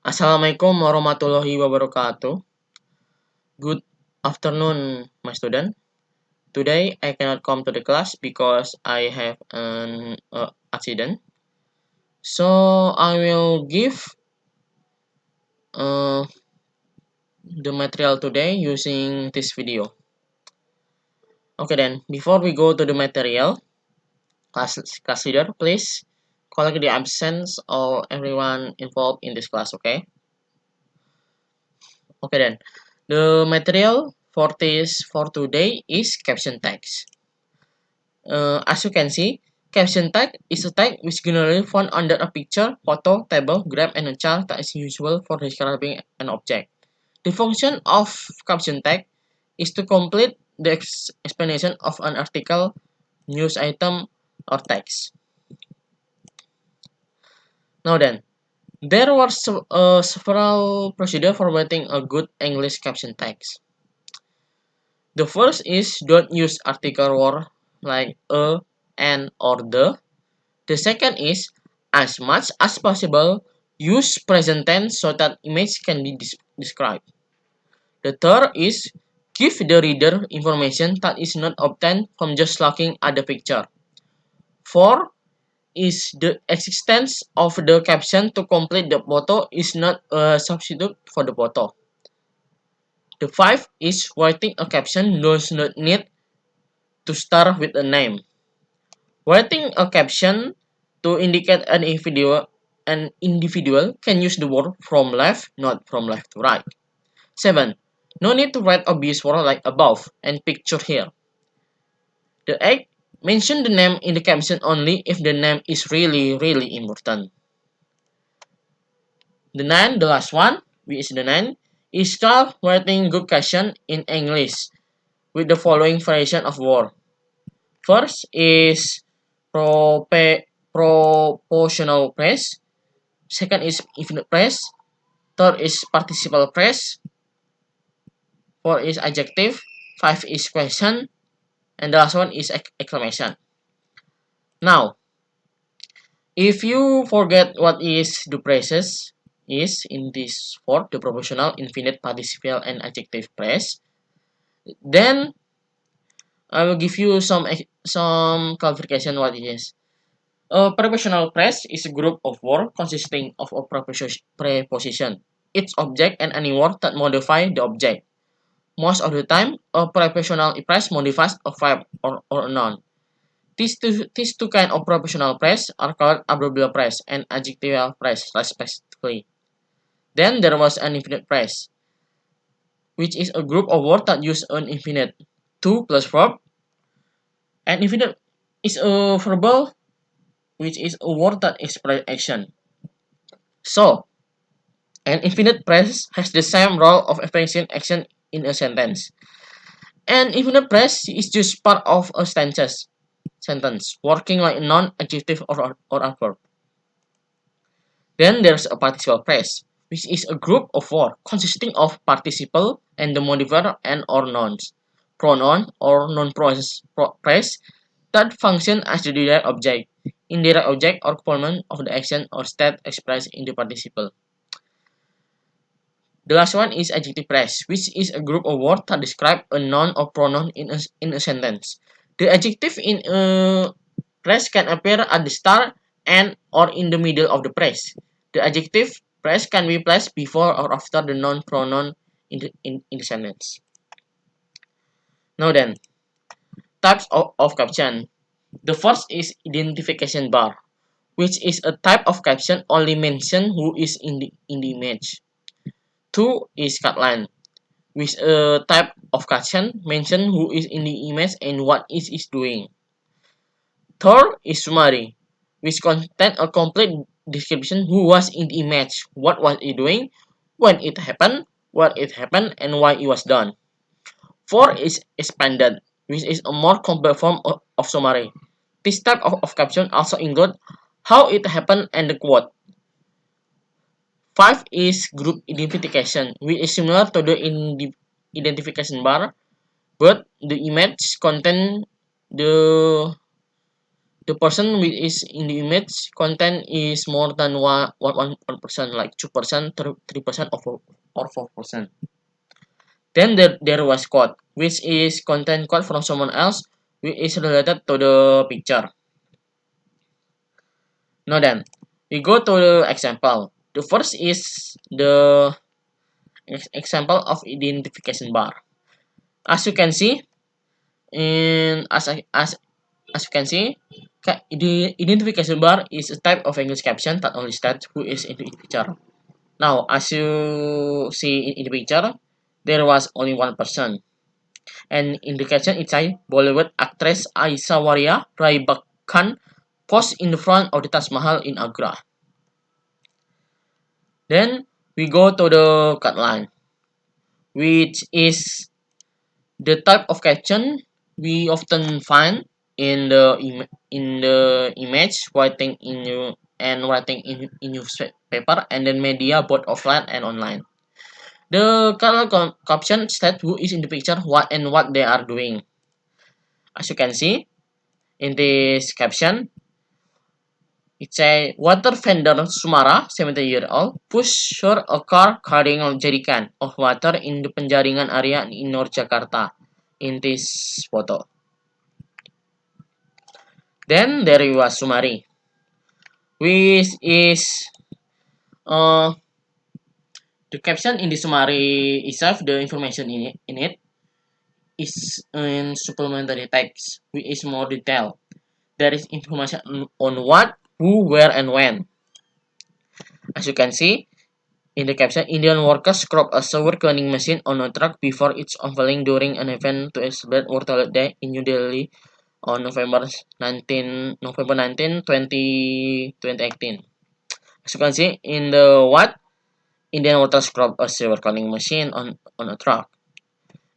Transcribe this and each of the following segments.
Assalamualaikum warahmatullahi wabarakatuh. Good afternoon, my student. Today I cannot come to the class because I have an accident. So I will give uh, the material today using this video. Okay then, before we go to the material, class leader, please collect the absence of everyone involved in this class. Okay. Okay then, the material for today is caption text. As you can see, caption tag is a tag which generally found under a picture, photo, table, graph, and a chart that is usual for describing an object. The function of caption tag is to complete the explanation of an article, news item, or text. Now then, there were several procedures for writing a good English caption text. The first is don't use article word like a, an, or the. The second is, as much as possible, use present tense so that image can be described. The third is, give the reader information that is not obtained from just looking at the picture. Four is the existence of the caption to complete the photo is not a substitute for the photo. The five is writing a caption does not need to start with a name. Writing a caption to indicate an individual can use the word from left, not from left to right. 7. No need to write obvious words like above and picture here. The 8. Mention the name in the caption only if the name is really important. The 9, the last one, which is the 9, is start writing good question in English with the following variation of word. First is proportional phrase. Second is infinite phrase. Third is participle phrase. Four is adjective. Five is question. And the last one is exclamation. Now, if you forget what is the phrases is in this four, the proportional, infinite, participle, and adjective phrase, then I will give you some clarification what it is. A prepositional phrase is a group of words consisting of a preposition, its object, and any word that modify the object. Most of the time, a prepositional phrase modifies a verb or a noun. These two kinds of prepositional phrase are called adverbial phrase and adjectival phrase, respectively. Then there was an infinite phrase, which is a group of words that use an infinite, to plus verb. An infinite is a verbal, which is a word that expresses action. So, an infinite phrase has the same role of expressing action in a sentence. An infinite phrase is just part of a sentence, working like a noun, adjective, or a verb. Then there's a participle phrase, which is a group of words consisting of participle and the modifier and or nouns, pronoun or phrase that function as the direct object, indirect object, or component of the action or state expressed in the participle. The last one is adjective phrase, which is a group of words that describe a noun or pronoun in a sentence. The adjective in a phrase can appear at the start, end, or in the middle of the phrase. The adjective phrase can be placed before or after the noun pronoun in the sentence. Now then, types of caption. The first is identification bar, which is a type of caption only mention who is in the image. 2 is catline, which a type of caption mention who is in the image and what it is doing. Third is summary, which contain a complete description who was in the image, what was it doing, when it happened, what it happened, and why it was done. Four is expanded, which is a more complex form of summary. This type of caption also include how it happened and the quote. 5 is group identification, which is similar to the identification bar, but the image contain the the person which is in the image content is more than 1%, like 2%, 3%, or 4%. Then there was quote, which is content quote from someone else, which is related to the picture. Now then, we go to the example. The first is the example of identification bar. As you can see, as you can see, the identification bar is a type of English caption that only states who is in the picture. Now, as you see in the picture, there was only one person. And in the caption it says Bollywood actress Aishwarya Rai Bachchan posed in the front of the Taj Mahal in Agra. Then we go to the cut line, which is the type of caption we often find in the image, writing in newspaper and then media both offline and online. The color caption states who is in the picture, what and what they are doing. As you can see in this caption, it says water vendor Sumara, 70-year-old, pushed a car carrying a jerrycan of water in the Penjaringan area in North Jakarta. In this photo. Then there was Sumari, which is uh, the caption in the Sumari itself. The information in it is in supplementary text, which is more detailed. There is information on what, who, where, and when. As you can see in the caption, Indian workers scrub a sewer cleaning machine on a truck before its unveiling during an event to celebrate World Toilet Day in New Delhi on November 19, 2018. As you can see in the what, Indian workers scrub a sewer cleaning machine on a truck.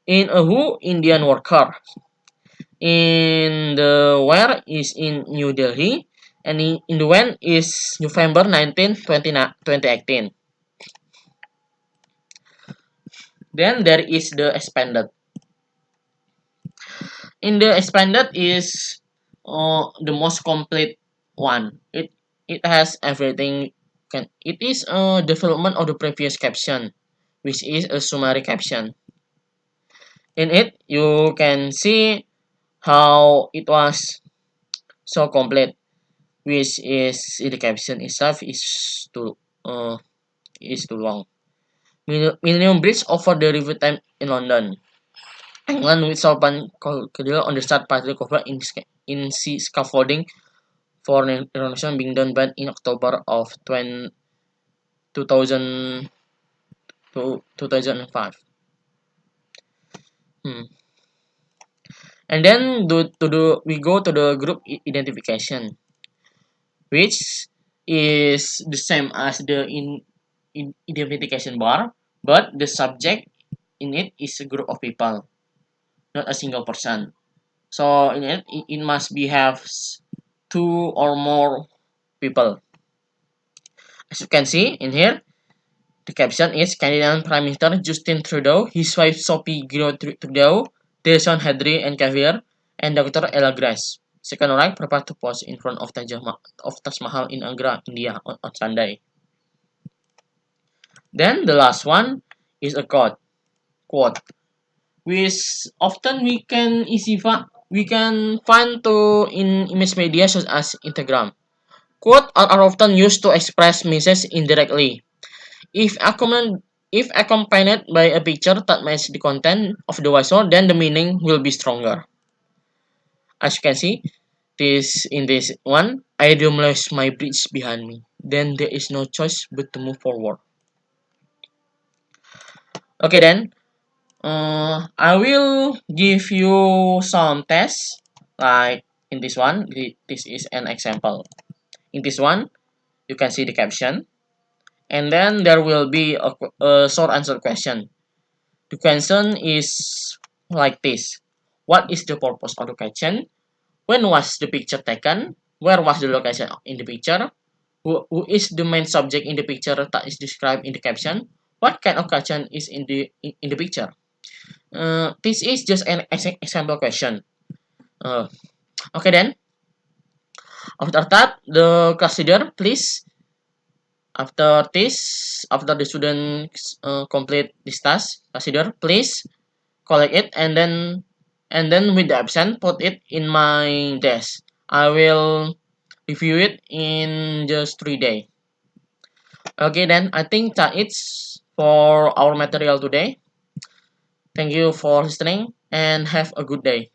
In a who, Indian worker. In the where is in New Delhi, and in the when is November 19, 2018. Then there is the expanded. In the expanded is the most complete one. It has everything. It is a development of the previous caption, which is a summary caption. In it, you can see how it was so complete, which is the caption itself is too long. Millennium Bridge over the River Thames in London. England with Sultan Cathedral on the start partly covered in sea scaffolding for renovation being done by in October of 2000 to 2005. And then we go to the group identification, which is the same as the in identification bar, but the subject in it is a group of people, not a single person. So in it must be have two or more people. As you can see in here, the caption is Canadian Prime Minister Justin Trudeau, his wife Sophie Trudeau, their son Henry and Xavier, and Dr. Ella Grace. Second right, prepare to pose in front of Taj Mahal in Agra, India on Sunday. Then the last one is a quote, which often we can find to in image media such as Instagram. Quotes are often used to express messages indirectly. If accompanied by a picture that matches the content of the visual, then the meaning will be stronger. As you can see, this one, I demolish my bridge behind me. Then there is no choice but to move forward. Okay then, I will give you some tests. Like in this one, this is an example. In this one, you can see the caption, and then there will be a short answer question. The question is like this: what is the purpose of the caption? When was the picture taken? Where was the location in the picture? Who is the main subject in the picture that is described in the caption? What kind of caption is in the picture? This is just an example question. Okay then. After that, the class leader, please, after the students complete this task, class leader, please collect it and then with the absent, put it in my desk. I will review it in just 3 days. Okay, then I think that it's for our material today. Thank you for listening and have a good day.